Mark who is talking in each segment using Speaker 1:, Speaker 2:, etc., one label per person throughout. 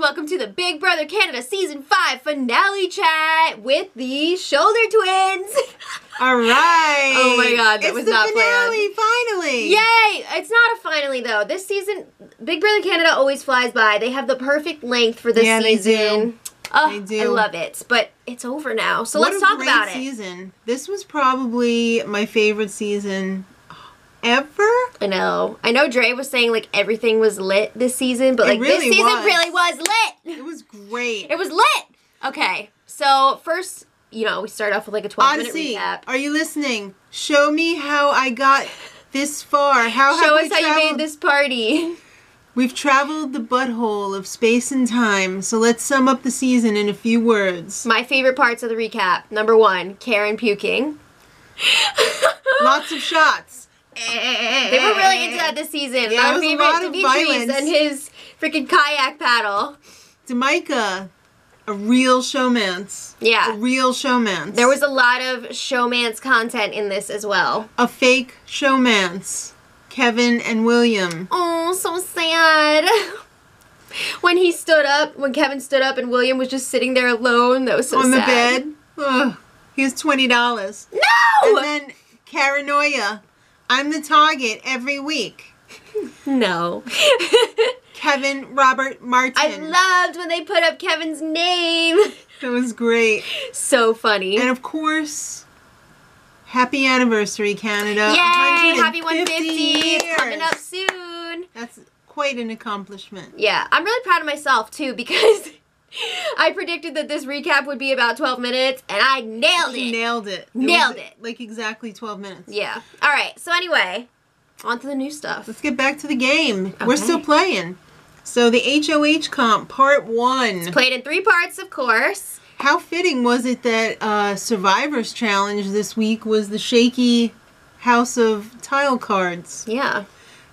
Speaker 1: welcome to the Big Brother Canada Season 5 finale chat with the Shoulder Twins.
Speaker 2: All right.
Speaker 1: Oh my god, that was not planned.
Speaker 2: It's the finale, finally.
Speaker 1: Yay! It's not a finally though. This season, Big Brother Canada always flies by. They have the perfect length for this season.
Speaker 2: They do.
Speaker 1: Oh,
Speaker 2: they do.
Speaker 1: I love it. But it's over now, so let's talk about it.
Speaker 2: Season. This was probably my favorite season ever.
Speaker 1: I know Dre was saying like everything was lit this season, but like this season really was lit.
Speaker 2: It was great.
Speaker 1: It was lit. Okay, so first, you know, we start off with like a 12-minute recap.
Speaker 2: Are you listening? Show me how I got this far.
Speaker 1: Show us how you made this party.
Speaker 2: We've traveled the butthole of space and time, so let's sum up the season in a few words.
Speaker 1: My favorite parts of the recap. Number 1, Karen puking.
Speaker 2: Lots of shots.
Speaker 1: They were really into that this season.
Speaker 2: Yeah,
Speaker 1: My favorite, Demetrius and his freaking kayak paddle.
Speaker 2: Jamaica, a real showmance.
Speaker 1: Yeah.
Speaker 2: A real showmance.
Speaker 1: There was a lot of showmance content in this as well.
Speaker 2: A fake showmance. Kevin and William.
Speaker 1: Oh, so sad. When Kevin stood up and William was just sitting there alone, that was so sad.
Speaker 2: On the bed. Ugh. Here's $20.
Speaker 1: No!
Speaker 2: And then Paranoia. I'm the target every week.
Speaker 1: No.
Speaker 2: Kevin Robert Martin.
Speaker 1: I loved when they put up Kevin's name.
Speaker 2: That was great.
Speaker 1: So funny.
Speaker 2: And of course, happy anniversary, Canada.
Speaker 1: Yay! Happy 150.
Speaker 2: Years.
Speaker 1: It's coming up soon.
Speaker 2: That's quite an accomplishment.
Speaker 1: Yeah, I'm really proud of myself too because I predicted that this recap would be about 12 minutes, and I nailed it.
Speaker 2: You nailed it.
Speaker 1: Nailed it.
Speaker 2: Like exactly 12 minutes.
Speaker 1: Yeah. All right. So anyway, on to the new stuff.
Speaker 2: Let's get back to the game.
Speaker 1: Okay.
Speaker 2: We're still playing. So the HOH comp, part 1.
Speaker 1: It's played in 3 parts, of course.
Speaker 2: How fitting was it that Survivor's Challenge this week was the shaky house of tile cards?
Speaker 1: Yeah.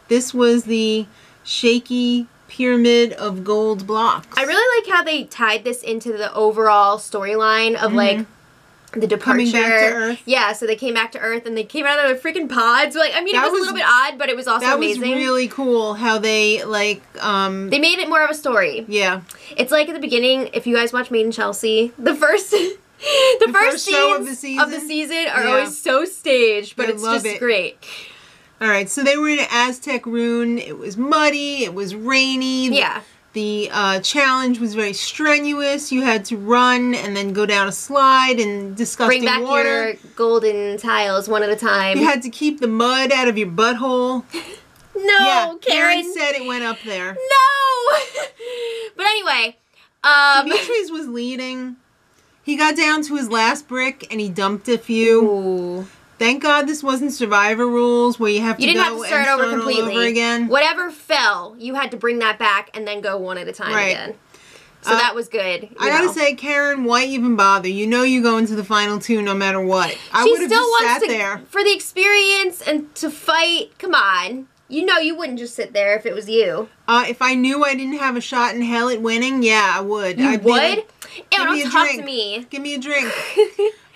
Speaker 2: This was the shaky pyramid of gold blocks.
Speaker 1: I really like how they tied this into the overall storyline of like the departure.
Speaker 2: Coming back to Earth.
Speaker 1: Yeah, so they came back to Earth and they came out of their freaking pods. Like, I mean, it was a little bit odd, but it was also amazing.
Speaker 2: That was really cool how they like
Speaker 1: they made it more of a story.
Speaker 2: Yeah.
Speaker 1: It's like at the beginning, if you guys watch Made in Chelsea, the first scenes
Speaker 2: show
Speaker 1: of the season are always so staged, but it's just great.
Speaker 2: All right, so they were in an Aztec rune. It was muddy. It was rainy.
Speaker 1: Yeah.
Speaker 2: The challenge was very strenuous. You had to run and then go down a slide and disgusting
Speaker 1: water. Bring back your golden tiles one at a time.
Speaker 2: You had to keep the mud out of your butthole.
Speaker 1: No,
Speaker 2: yeah,
Speaker 1: Karen
Speaker 2: said it went up there.
Speaker 1: No! But anyway,
Speaker 2: Demetrius was leading. He got down to his last brick and he dumped a few.
Speaker 1: Ooh.
Speaker 2: Thank God this wasn't Survivor rules where you have to
Speaker 1: start over completely.
Speaker 2: Over again.
Speaker 1: Whatever fell, you had to bring that back and then go one at a time again. So that was good.
Speaker 2: I gotta say, Karen, why even bother? You know you go into the final 2 no matter what. I would have just sat there.
Speaker 1: For the experience and to fight, come on. You know you wouldn't just sit there if it was you.
Speaker 2: If I knew I didn't have a shot in hell at winning, yeah, I would.
Speaker 1: You would? Ew, don't talk to me.
Speaker 2: Give me a drink.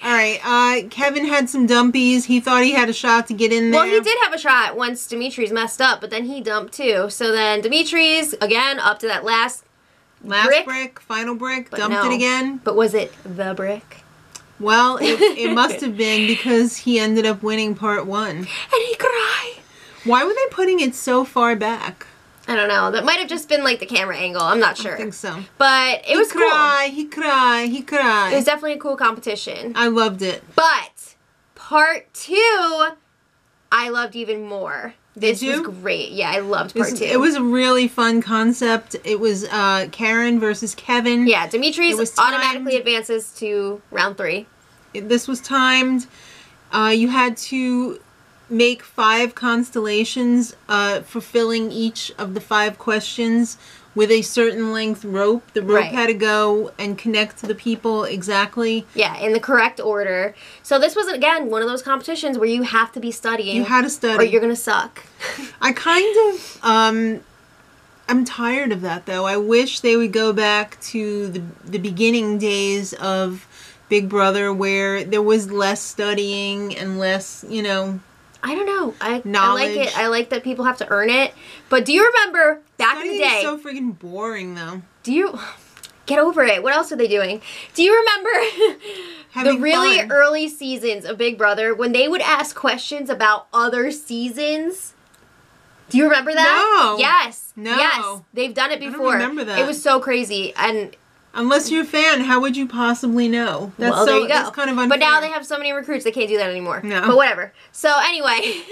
Speaker 2: All right, Kevin had some dumpies. He thought he had a shot to get in there.
Speaker 1: Well, he did have a shot once Demetrius messed up, but then he dumped too. So then Demetrius, again, up to that last brick,
Speaker 2: final brick, dumped it again.
Speaker 1: But was it the brick?
Speaker 2: Well, it must have been because he ended up winning part 1.
Speaker 1: And he cried.
Speaker 2: Why were they putting it so far back?
Speaker 1: I don't know. That might have just been like the camera angle. I'm not sure.
Speaker 2: I think so.
Speaker 1: But it was cool.
Speaker 2: He cried.
Speaker 1: It was definitely a cool competition.
Speaker 2: I loved it.
Speaker 1: But part 2, I loved even more. This was great. Yeah, I loved part 2.
Speaker 2: It was a really fun concept. It was Karen versus Kevin.
Speaker 1: Yeah, Demetrius automatically advances to round 3.
Speaker 2: This was timed. You had to make 5 constellations, fulfilling each of the 5 questions with a certain length rope. The rope had to go and connect to the people exactly.
Speaker 1: Yeah, in the correct order. So this was, again, one of those competitions where you have to be studying.
Speaker 2: You had to study.
Speaker 1: Or you're going to suck.
Speaker 2: I kind of, I'm tired of that, though. I wish they would go back to the beginning days of Big Brother where there was less studying and less, you know...
Speaker 1: I don't know. I like it. I like that people have to earn it. But do you remember back in the day,
Speaker 2: so freaking boring, though.
Speaker 1: Do you... Get over it. What else are they doing? Do you remember the really early seasons of Big Brother when they would ask questions about other seasons? Do you remember that?
Speaker 2: No.
Speaker 1: Yes.
Speaker 2: No.
Speaker 1: Yes. They've done it before.
Speaker 2: I don't remember that.
Speaker 1: It was so crazy. And
Speaker 2: unless you're a fan, how would you possibly know?
Speaker 1: That's well, there you go.
Speaker 2: That's kind of unfair.
Speaker 1: But now they have so many recruits, they can't do that anymore.
Speaker 2: No.
Speaker 1: But whatever. So anyway...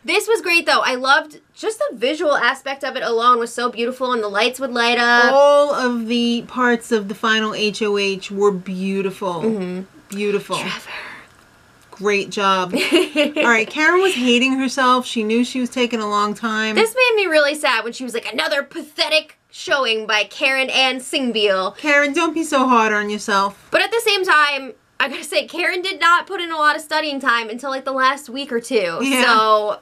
Speaker 1: This was great, though. I loved just the visual aspect of it alone was so beautiful, and the lights would light up.
Speaker 2: All of the parts of the final HOH were beautiful.
Speaker 1: Mm-hmm.
Speaker 2: Beautiful.
Speaker 1: Trevor.
Speaker 2: Great job. All right, Karen was hating herself. She knew she was taking a long time.
Speaker 1: This made me really sad when she was like, another pathetic showing by Karen and Singbeal.
Speaker 2: Karen, don't be so hard on yourself.
Speaker 1: But at the same time... I gotta say, Karen did not put in a lot of studying time until like the last week or two. Yeah. So,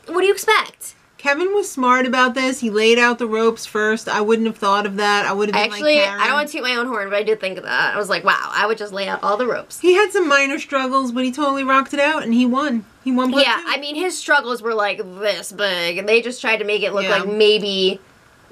Speaker 1: what do you expect?
Speaker 2: Kevin was smart about this. He laid out the ropes first. I wouldn't have thought of that. I would have been
Speaker 1: actually,
Speaker 2: like Karen.
Speaker 1: I don't want to toot my own horn, but I did think of that. I was like, wow, I would just lay out all the ropes.
Speaker 2: He had some minor struggles, but he totally rocked it out, and he won. He won part 2.
Speaker 1: I mean, his struggles were like this big, and they just tried to make it look like maybe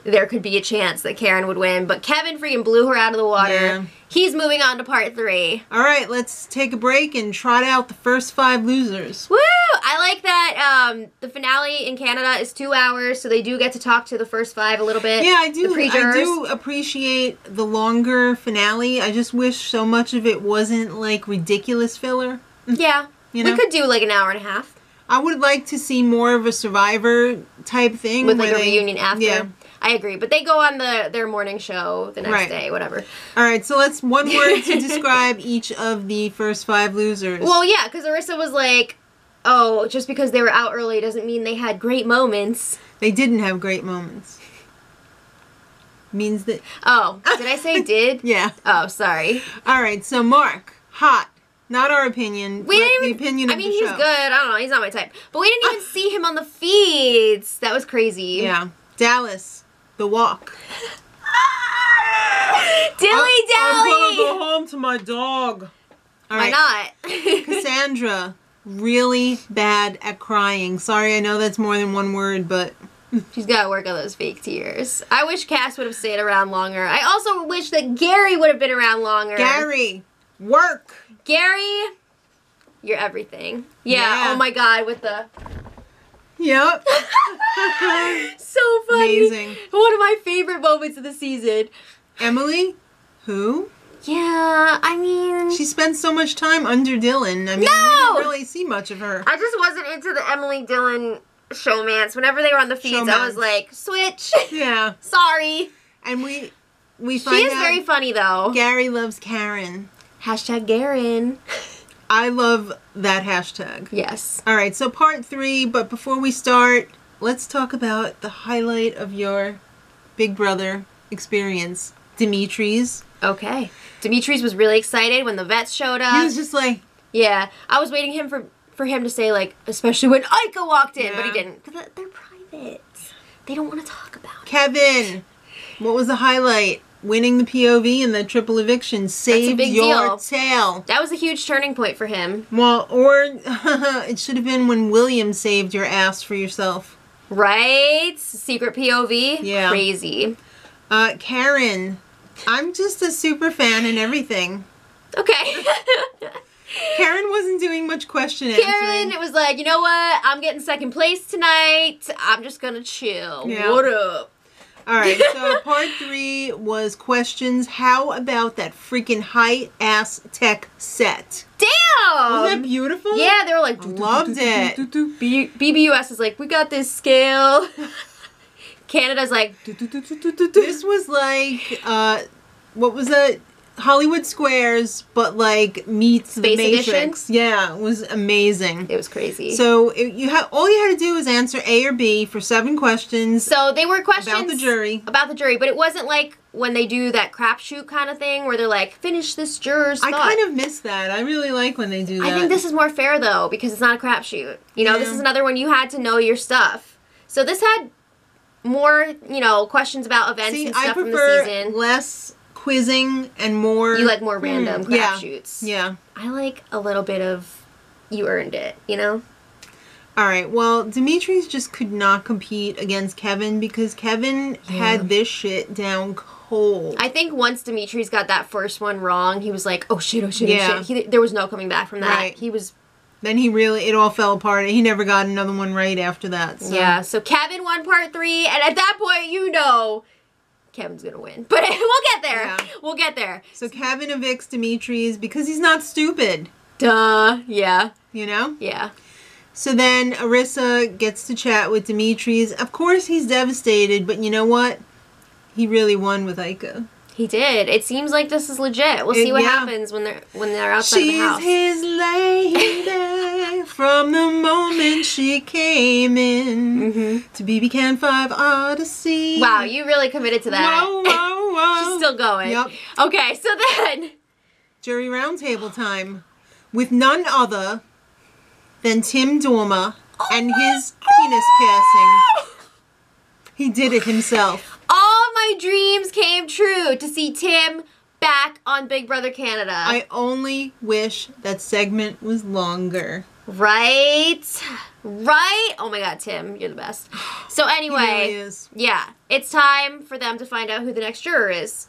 Speaker 1: there could be a chance that Karen would win. But Kevin freaking blew her out of the water. Yeah. He's moving on to part 3.
Speaker 2: All right, let's take a break and trot out the first 5 losers.
Speaker 1: Woo! I like that the finale in Canada is 2 hours, so they do get to talk to the first 5 a little bit.
Speaker 2: Yeah, I do. I do appreciate the longer finale. I just wish so much of it wasn't like ridiculous filler.
Speaker 1: Yeah, you know? We could do like an hour and a half.
Speaker 2: I would like to see more of a Survivor type thing
Speaker 1: with like a reunion after.
Speaker 2: Yeah.
Speaker 1: I agree, but they go on their morning show the next day, whatever.
Speaker 2: All right, so let's one word to describe each of the first 5 losers.
Speaker 1: Well, yeah, because Arissa was like, oh, just because they were out early doesn't mean they had great moments.
Speaker 2: They didn't have great moments. Means that...
Speaker 1: Oh, did I say did?
Speaker 2: Yeah.
Speaker 1: Oh, sorry.
Speaker 2: All right, so Mark, hot. Not our opinion, but the opinion of the show.
Speaker 1: I mean, he's good. I don't know. He's not my type. But we didn't even see him on the feeds. That was crazy.
Speaker 2: Yeah. Dallas. The walk.
Speaker 1: Dilly-dally!
Speaker 2: I'm gonna go home to my dog.
Speaker 1: Why not?
Speaker 2: Cassandra, really bad at crying. Sorry, I know that's more than one word, but...
Speaker 1: She's gotta work on those fake tears. I wish Cass would have stayed around longer. I also wish that Gary would have been around longer.
Speaker 2: Gary, work!
Speaker 1: Gary, you're everything. Yeah, oh my god, with the...
Speaker 2: Yep.
Speaker 1: So funny.
Speaker 2: Amazing.
Speaker 1: One of my favorite moments of the season.
Speaker 2: Emily? Who?
Speaker 1: Yeah, I mean...
Speaker 2: She spent so much time under Dylan. I mean, we didn't really see much of her.
Speaker 1: I just wasn't into the Emily Dylan showmance. Whenever they were on the feeds, I was like, switch.
Speaker 2: Yeah.
Speaker 1: Sorry.
Speaker 2: And we find
Speaker 1: She is very funny, though.
Speaker 2: Gary loves Karen.
Speaker 1: Hashtag Garen.
Speaker 2: I love that hashtag.
Speaker 1: Yes.
Speaker 2: All right, so part 3, but before we start, let's talk about the highlight of your Big Brother experience, Dimitri's.
Speaker 1: Okay. Dimitri's was really excited when the vets showed up.
Speaker 2: He was just like...
Speaker 1: Yeah. I was waiting for him to say, like, especially when Ika walked in, but he didn't. Because they're private. They don't want to talk about it.
Speaker 2: Kevin, what was the highlight? Winning the POV and the triple eviction saved your tail.
Speaker 1: That was a huge turning point for him.
Speaker 2: Well, or it should have been when William saved your ass for yourself.
Speaker 1: Right? Secret POV?
Speaker 2: Yeah.
Speaker 1: Crazy.
Speaker 2: Karen, I'm just a super fan and everything.
Speaker 1: Okay.
Speaker 2: Karen wasn't doing much question answering.
Speaker 1: Karen, it was like, you know what? I'm getting second place tonight. I'm just gonna chill. Yeah. What up?
Speaker 2: Alright, so part 3 was questions. How about that freaking high-ass tech set?
Speaker 1: Damn!
Speaker 2: Wasn't that beautiful?
Speaker 1: Yeah, they were like...
Speaker 2: Loved it.
Speaker 1: BBUS is like, we got this scale. Canada's like...
Speaker 2: This was like, what was that? Hollywood Squares, but like meets the Matrix. Edition? Yeah, it was amazing.
Speaker 1: It was crazy.
Speaker 2: So all you had to do was answer A or B for 7 questions.
Speaker 1: So they were questions
Speaker 2: about the jury.
Speaker 1: About the jury, but it wasn't like when they do that crapshoot kind of thing where they're like, finish this juror's thought.
Speaker 2: I kind of miss that. I really like when they do that.
Speaker 1: I think this is more fair though because it's not a crapshoot. You know, this is another one you had to know your stuff. So this had more, questions about events and stuff from the season.
Speaker 2: Less quizzing and more...
Speaker 1: You like more random crapshoots.
Speaker 2: Yeah.
Speaker 1: I like a little bit of you earned it, you know?
Speaker 2: All right, well, Demetrius just could not compete against Kevin because Kevin had this shit down cold.
Speaker 1: I think once Demetrius got that first one wrong, he was like, oh shit, oh shit. There was no coming back from that.
Speaker 2: Right.
Speaker 1: He was...
Speaker 2: Then it all fell apart. He never got another one right after that. So.
Speaker 1: Yeah, so Kevin won part 3, and at that point, you know, Kevin's gonna win. But we'll get there. Yeah. We'll get there.
Speaker 2: So Kevin evicts Demetrius because he's not stupid.
Speaker 1: Duh. Yeah.
Speaker 2: You know?
Speaker 1: Yeah.
Speaker 2: So then Arissa gets to chat with Demetrius. Of course, he's devastated, but you know what? He really won with Ika.
Speaker 1: He did. It seems like this is legit. We'll see what happens when they're outside the house.
Speaker 2: She's his lady from the moment she came in to BB Can 5 Odyssey.
Speaker 1: Wow, you really committed to that.
Speaker 2: Whoa, whoa, whoa.
Speaker 1: She's still going.
Speaker 2: Yep.
Speaker 1: Okay, so then...
Speaker 2: Jury roundtable time with none other than Tim Dormer and his penis passing. He did it himself.
Speaker 1: All my dreams came true to see Tim back on Big Brother Canada.
Speaker 2: I only wish that segment was longer.
Speaker 1: Right? Right? Oh my god, Tim, you're the best. So anyway,
Speaker 2: he really is.
Speaker 1: Yeah, it's time for them to find out who the next juror is.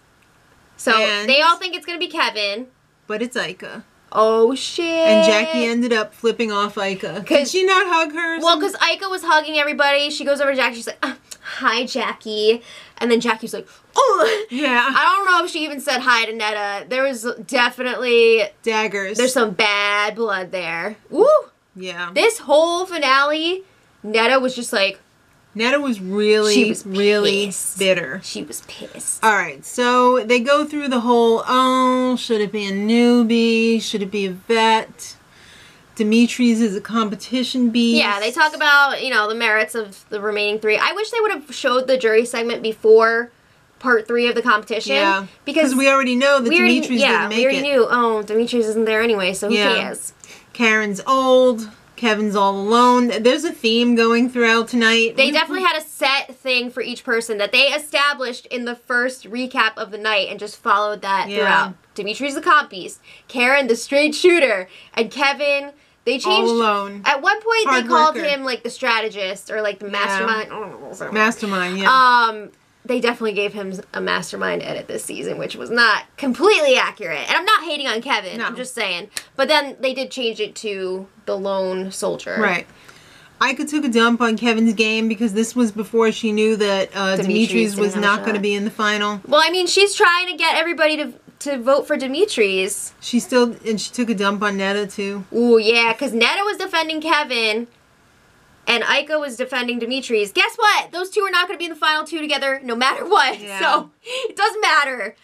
Speaker 1: So they all think it's going to be Kevin.
Speaker 2: But it's Ika.
Speaker 1: Oh, shit.
Speaker 2: And Jackie ended up flipping off Ika. Could she not hug her?
Speaker 1: Well, because Ika was hugging everybody. She goes over to Jackie. She's like, hi, Jackie. And then Jackie's like, oh.
Speaker 2: Yeah.
Speaker 1: I don't know if she even said hi to Netta. There was definitely...
Speaker 2: daggers.
Speaker 1: There's some bad blood there. Woo.
Speaker 2: Yeah.
Speaker 1: This whole finale, Netta was just like...
Speaker 2: Netta was really bitter.
Speaker 1: She was pissed.
Speaker 2: All right, so they go through the whole, should it be a newbie? Should it be a vet? Demetrius is a competition beast.
Speaker 1: Yeah, they talk about, the merits of the remaining 3. I wish they would have showed the jury segment before part 3 of the competition.
Speaker 2: Yeah,
Speaker 1: because
Speaker 2: we already know that Demetrius didn't make it.
Speaker 1: We already knew, Demetrius isn't there anyway, so who cares?
Speaker 2: Karen's old. Kevin's all alone. There's a theme going throughout tonight.
Speaker 1: They definitely had a set thing for each person that they established in the first recap of the night and just followed that throughout. Demetrius the comp beast, Karen the straight shooter, and Kevin, they changed.
Speaker 2: All alone.
Speaker 1: At one point they called him like the strategist or like the mastermind.
Speaker 2: Mastermind, yeah.
Speaker 1: They definitely gave him a mastermind edit this season, which was not completely accurate. And I'm not hating on Kevin. No. I'm just saying. But then they did change it to the lone soldier.
Speaker 2: Right. Ika took a dump on Kevin's game because this was before she knew that Demetrius was not going to be in the final.
Speaker 1: Well, I mean, she's trying to get everybody to vote for Demetrius.
Speaker 2: She took a dump on Netta, too.
Speaker 1: Ooh, yeah, because Netta was defending Kevin. And Ika was defending Demetrius. Guess what? Those two are not going to be in the final 2 together no matter what. Yeah. So, it doesn't matter.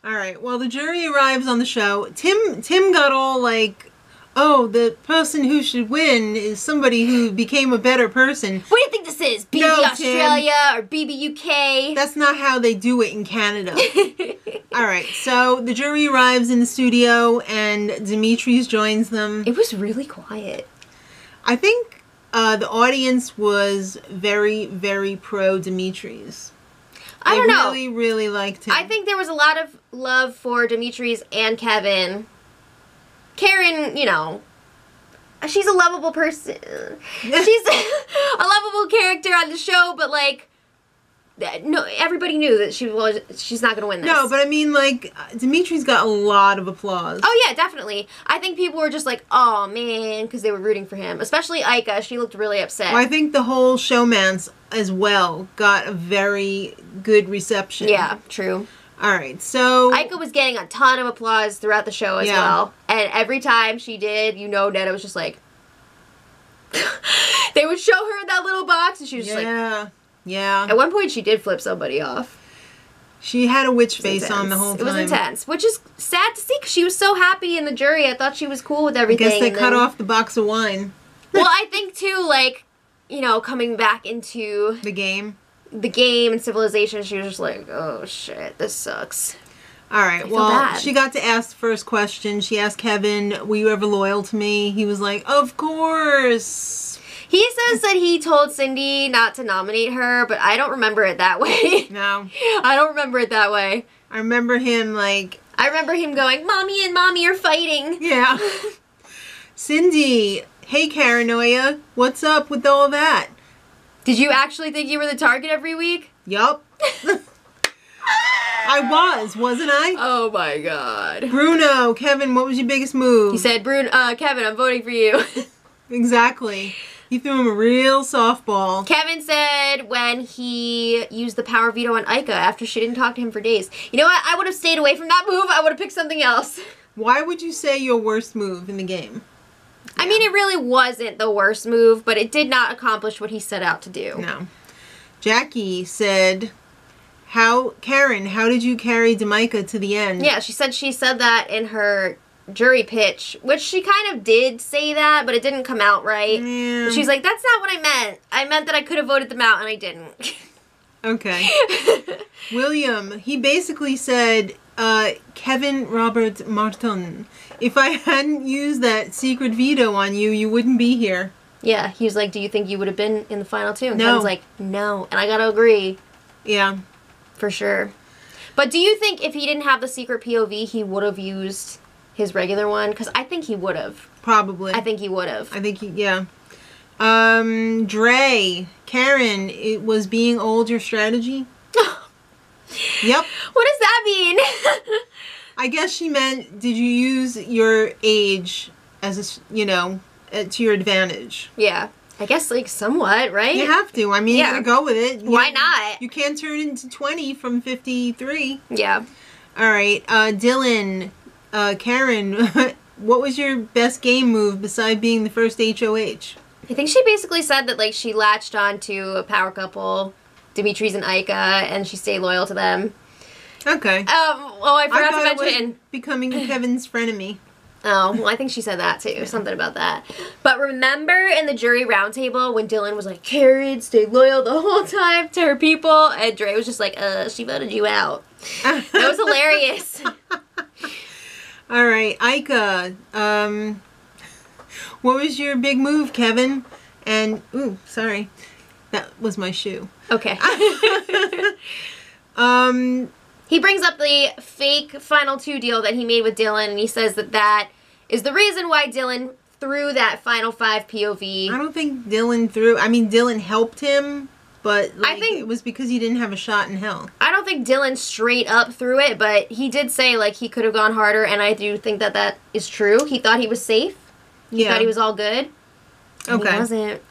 Speaker 2: All right. Well, the jury arrives on the show. Tim got all like, oh, the person who should win is somebody who became a better person.
Speaker 1: What do you think this is? BB Australia or BB UK?
Speaker 2: That's not how they do it in Canada. All right. So, the jury arrives in the studio and Demetrius joins them.
Speaker 1: It was really quiet.
Speaker 2: I think... the audience was very, very pro Demetrius.
Speaker 1: I don't know.
Speaker 2: They really, really liked him.
Speaker 1: I think there was a lot of love for Demetrius and Kevin. Karen, she's a lovable person. She's a lovable character on the show, but no, everybody knew that she's not going to win this.
Speaker 2: No, but I mean, Demetrius got a lot of applause.
Speaker 1: Oh, yeah, definitely. I think people were just like, oh, man, because they were rooting for him. Especially Ika. She looked really upset.
Speaker 2: Well, I think the whole showmance as well got a very good reception.
Speaker 1: Yeah, true.
Speaker 2: All right, so...
Speaker 1: Ika was getting a ton of applause throughout the show as well. And every time she did, Netta was just like... They would show her in that little box, and she was just like...
Speaker 2: Yeah.
Speaker 1: At one point, she did flip somebody off.
Speaker 2: She had a witch face on the whole time.
Speaker 1: It was intense, which is sad to see because she was so happy in the jury. I thought she was cool with everything.
Speaker 2: I guess they cut off the box of wine.
Speaker 1: Well, I think, too, coming back into...
Speaker 2: The game
Speaker 1: and Civilization, she was just like, oh, shit, this sucks.
Speaker 2: All right, well, she got to ask the first question. She asked Kevin, were you ever loyal to me? He was like, of course.
Speaker 1: He says that he told Cindy not to nominate her, but I don't remember it that way.
Speaker 2: No.
Speaker 1: I don't remember it that way.
Speaker 2: I remember him
Speaker 1: I remember him going, Mommy and Mommy are fighting.
Speaker 2: Yeah. Cindy Hey, Paranoia, what's up with all that?
Speaker 1: Did you actually think you were the target every week?
Speaker 2: Yup. I wasn't I?
Speaker 1: Oh my god.
Speaker 2: Bruno, Kevin, what was your biggest move?
Speaker 1: He said, Kevin, I'm voting for you.
Speaker 2: Exactly. He threw him a real softball.
Speaker 1: Kevin said when he used the power veto on Ica after she didn't talk to him for days. You know what? I would have stayed away from that move. I would have picked something else.
Speaker 2: Why would you say your worst move in the game?
Speaker 1: I mean, it really wasn't the worst move, but it did not accomplish what he set out to do.
Speaker 2: No. Jackie said, Karen, how did you carry Demika to the end?
Speaker 1: Yeah, she said that in her jury pitch, which she kind of did say that, but it didn't come out right.
Speaker 2: Yeah.
Speaker 1: She's like, that's not what I meant. I meant that I could have voted them out, and I didn't.
Speaker 2: Okay. William, he basically said, Kevin Robert Martin, if I hadn't used that secret veto on you, you wouldn't be here.
Speaker 1: Yeah, he was like, do you think you would have been in the final two? And
Speaker 2: No.
Speaker 1: Kevin's like, no. And I gotta agree.
Speaker 2: Yeah.
Speaker 1: For sure. But do you think if he didn't have the secret POV, he would have used his regular one? Because I think he would have.
Speaker 2: Probably.
Speaker 1: I think he would have.
Speaker 2: I think yeah. Dre, Karen, it was being old your strategy? Yep.
Speaker 1: What does that mean?
Speaker 2: I guess she meant, did you use your age as to your advantage?
Speaker 1: Yeah. I guess, like, somewhat, right?
Speaker 2: You have to. I mean,
Speaker 1: Yeah.
Speaker 2: you gotta go with it.
Speaker 1: Why not?
Speaker 2: You can't turn into 20 from 53.
Speaker 1: Yeah.
Speaker 2: All right. Dylan, Karen, what was your best game move besides being the first HOH?
Speaker 1: I think she basically said that, like, she latched on to a power couple, Dimitri's and Ica, and she stayed loyal to them.
Speaker 2: Okay.
Speaker 1: I forgot to mention.
Speaker 2: Becoming Kevin's frenemy.
Speaker 1: Oh, well, I think she said that too. Something about that. But remember in the jury roundtable when Dylan was like, Karen stayed loyal the whole time to her people, and Dre was just like, she voted you out. That was hilarious.
Speaker 2: All right, Ica, what was your big move, Kevin? And, ooh, sorry. That was my shoe.
Speaker 1: Okay. He brings up the fake Final Two deal that he made with Dylan, and he says that that is the reason why Dylan threw that Final Five POV.
Speaker 2: I don't think Dylan threw. I mean, Dylan helped him, but like,
Speaker 1: I think
Speaker 2: it was because he didn't have a shot in hell.
Speaker 1: I don't think Dylan straight up threw it, but he did say, like, he could have gone harder, and I do think that that is true. He thought he was safe. He thought he was all good. And
Speaker 2: Okay.
Speaker 1: he wasn't.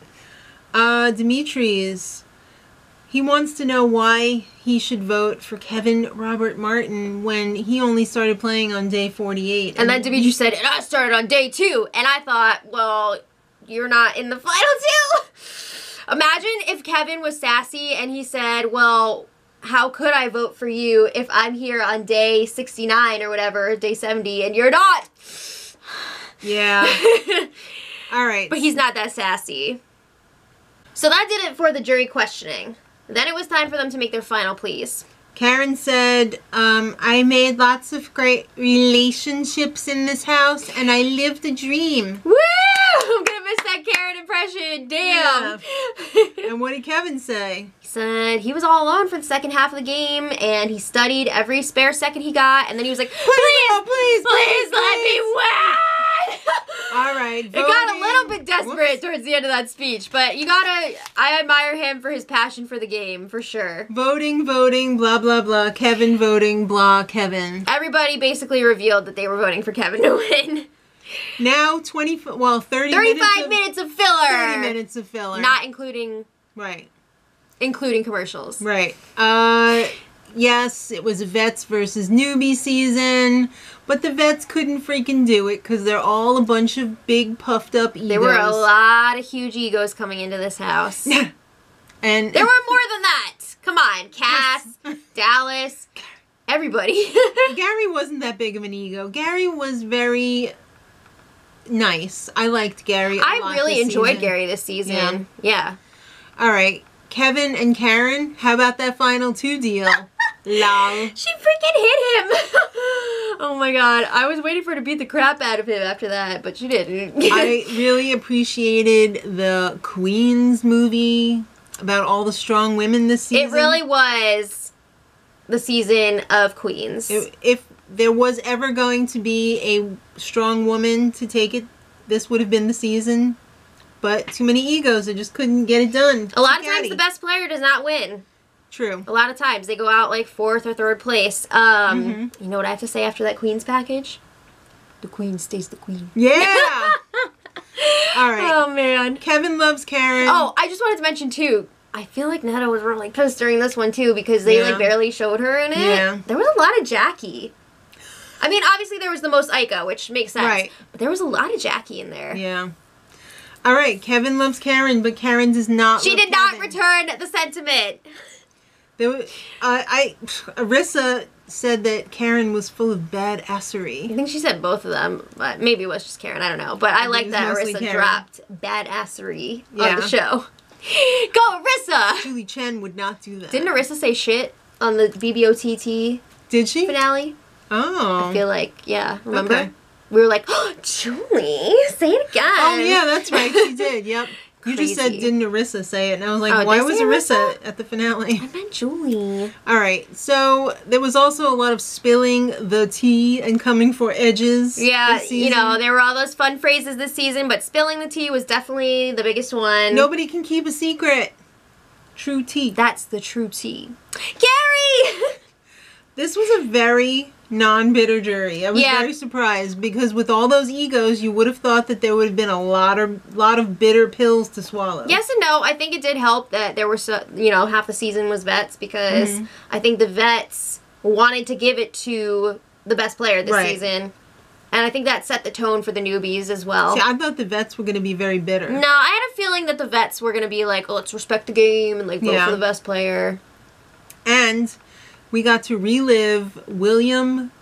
Speaker 2: Dimitri's. He wants to know why he should vote for Kevin Robert Martin when he only started playing on day 48.
Speaker 1: And then Dimitri said, and I started on day 2. And I thought, well, you're not in the final 2. Imagine if Kevin was sassy and he said, well, how could I vote for you if I'm here on day 69 or whatever, day 70, and you're not?
Speaker 2: Yeah. All right.
Speaker 1: But he's not that sassy. So that did it for the jury questioning. Then it was time for them to make their final pleas.
Speaker 2: Karen said, I made lots of great relationships in this house, and I lived a dream.
Speaker 1: Woo! I'm gonna miss that Karen impression. Damn.
Speaker 2: Yeah. And what did Kevin say?
Speaker 1: He said he was all alone for the second half of the game, and he studied every spare second he got, and then he was like, please let me win!
Speaker 2: All right.
Speaker 1: It got a little bit desperate towards the end of that speech, but I admire him for his passion for the game, for sure.
Speaker 2: Voting, blah, blah, blah. Kevin voting, blah, Kevin.
Speaker 1: Everybody basically revealed that they were voting for Kevin to win.
Speaker 2: Now
Speaker 1: 35 minutes of filler.
Speaker 2: 30 minutes of filler.
Speaker 1: Not including...
Speaker 2: Right.
Speaker 1: Including commercials.
Speaker 2: Right. Yes, it was a vets versus newbie season, but the vets couldn't freaking do it because they're all a bunch of big puffed up egos.
Speaker 1: There were a lot of huge egos coming into this house.
Speaker 2: And
Speaker 1: there were more than that. Come on, Cass, Dallas, everybody.
Speaker 2: Gary wasn't that big of an ego. Gary was very nice. I liked Gary a lot
Speaker 1: I really
Speaker 2: this
Speaker 1: enjoyed
Speaker 2: season.
Speaker 1: Gary this season. Yeah.
Speaker 2: All right. Kevin and Karen, how about that final 2 deal? Lol.
Speaker 1: She freaking hit him. Oh my god. I was waiting for her to beat the crap out of him after that, but she didn't.
Speaker 2: I really appreciated the Queens movie about all the strong women this season.
Speaker 1: It really was the season of Queens.
Speaker 2: If there was ever going to be a strong woman to take it, this would have been the season. but too many egos. They just couldn't get it done.
Speaker 1: A lot of times the best player does not win.
Speaker 2: True.
Speaker 1: A lot of times they go out like 4th or 3rd place. You know what I have to say after that Queen's package? The Queen stays the Queen.
Speaker 2: Yeah. All right.
Speaker 1: Oh man.
Speaker 2: Kevin loves Karen.
Speaker 1: Oh, I just wanted to mention too. I feel like Netta was really pissed during this one too because they like barely showed her in it.
Speaker 2: Yeah.
Speaker 1: There was a lot of Jackie. I mean, obviously there was the most Ica, which makes sense. Right. But there was a lot of Jackie in there.
Speaker 2: Yeah. All right. Kevin loves Karen, but Karen does not.
Speaker 1: She did not return the sentiment.
Speaker 2: There was, Arissa said that Karen was full of badassery.
Speaker 1: I think she said both of them, but maybe it was just Karen. I don't know. But I like that Arissa dropped badassery on the show. Go, Arissa!
Speaker 2: Julie Chen would not do that.
Speaker 1: Didn't Arissa say shit on the BBOTT
Speaker 2: Did she?
Speaker 1: finale?
Speaker 2: Oh.
Speaker 1: I feel like, yeah. Remember?
Speaker 2: Okay.
Speaker 1: We were like, oh, Julie, say it again.
Speaker 2: Oh, yeah, that's right. She did. Yep. You just said, didn't Arissa say it? And I was like, why was Arissa at the finale?
Speaker 1: I meant Julie.
Speaker 2: All right. So there was also a lot of spilling the tea and coming for edges.
Speaker 1: Yeah, you know, there were all those fun phrases this season, but spilling the tea was definitely the biggest one.
Speaker 2: Nobody can keep a secret. True tea.
Speaker 1: That's the true tea. Gary!
Speaker 2: This was a very non-bitter jury. I was very surprised because with all those egos, you would have thought that there would have been a lot of bitter pills to swallow.
Speaker 1: Yes and no. I think it did help that there were, half the season was vets because I think the vets wanted to give it to the best player this season. And I think that set the tone for the newbies as well.
Speaker 2: See, I thought the vets were going to be very bitter.
Speaker 1: No, I had a feeling that the vets were going to be like, oh, let's respect the game and like vote for the best player.
Speaker 2: And we got to relive William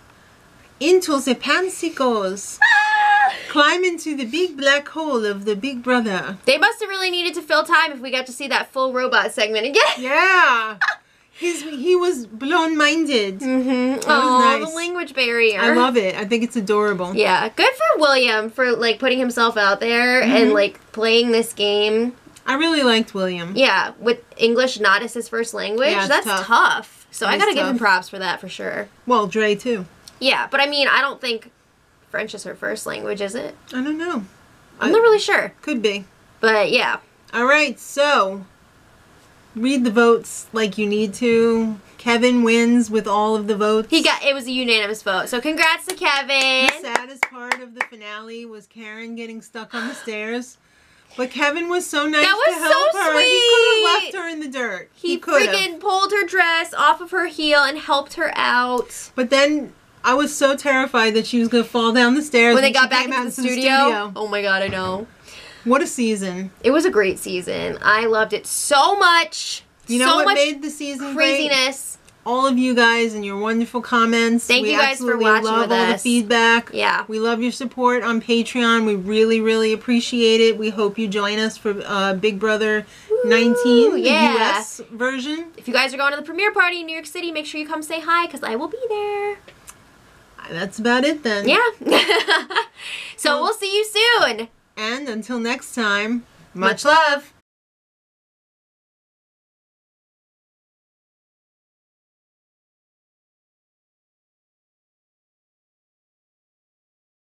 Speaker 2: into the pansicles. Climb into the big black hole of the Big Brother.
Speaker 1: They must have really needed to fill time if we got to see that full robot segment again.
Speaker 2: Yeah. He was blown-minded.
Speaker 1: Oh, nice. The language barrier.
Speaker 2: I love it. I think it's adorable.
Speaker 1: Yeah. Good for William for like putting himself out there and like playing this game.
Speaker 2: I really liked William.
Speaker 1: Yeah, with English not as his first language.
Speaker 2: Yeah,
Speaker 1: that's tough. So I gotta give him props for that for sure.
Speaker 2: Well, Dre too.
Speaker 1: Yeah, but I mean, I don't think French is her first language, is it?
Speaker 2: I don't know.
Speaker 1: I'm not really sure.
Speaker 2: Could be.
Speaker 1: But yeah.
Speaker 2: All right, so read the votes like you need to. Kevin wins with all of the votes.
Speaker 1: It was a unanimous vote. So congrats to Kevin.
Speaker 2: The saddest part of the finale was Karen getting stuck on the stairs. But Kevin was so nice to help her.
Speaker 1: Sweet.
Speaker 2: He could have left her in the dirt.
Speaker 1: He freaking pulled her dress off of her heel and helped her out.
Speaker 2: But then I was so terrified that she was going to fall down the stairs
Speaker 1: when they got back into the studio. Oh my god, I know.
Speaker 2: What a season.
Speaker 1: It was a great season. I loved it so much.
Speaker 2: You know what made the season
Speaker 1: craziness.
Speaker 2: Great? All of you guys and your wonderful comments.
Speaker 1: Thank you guys for watching with us.
Speaker 2: We love all the feedback.
Speaker 1: Yeah.
Speaker 2: We love your support on Patreon. We really, really appreciate it. We hope you join us for Big Brother 19, the US version.
Speaker 1: If you guys are going to the premiere party in New York City, make sure you come say hi because I will be there.
Speaker 2: That's about it then.
Speaker 1: Yeah. So we'll see you soon.
Speaker 2: And until next time, much love.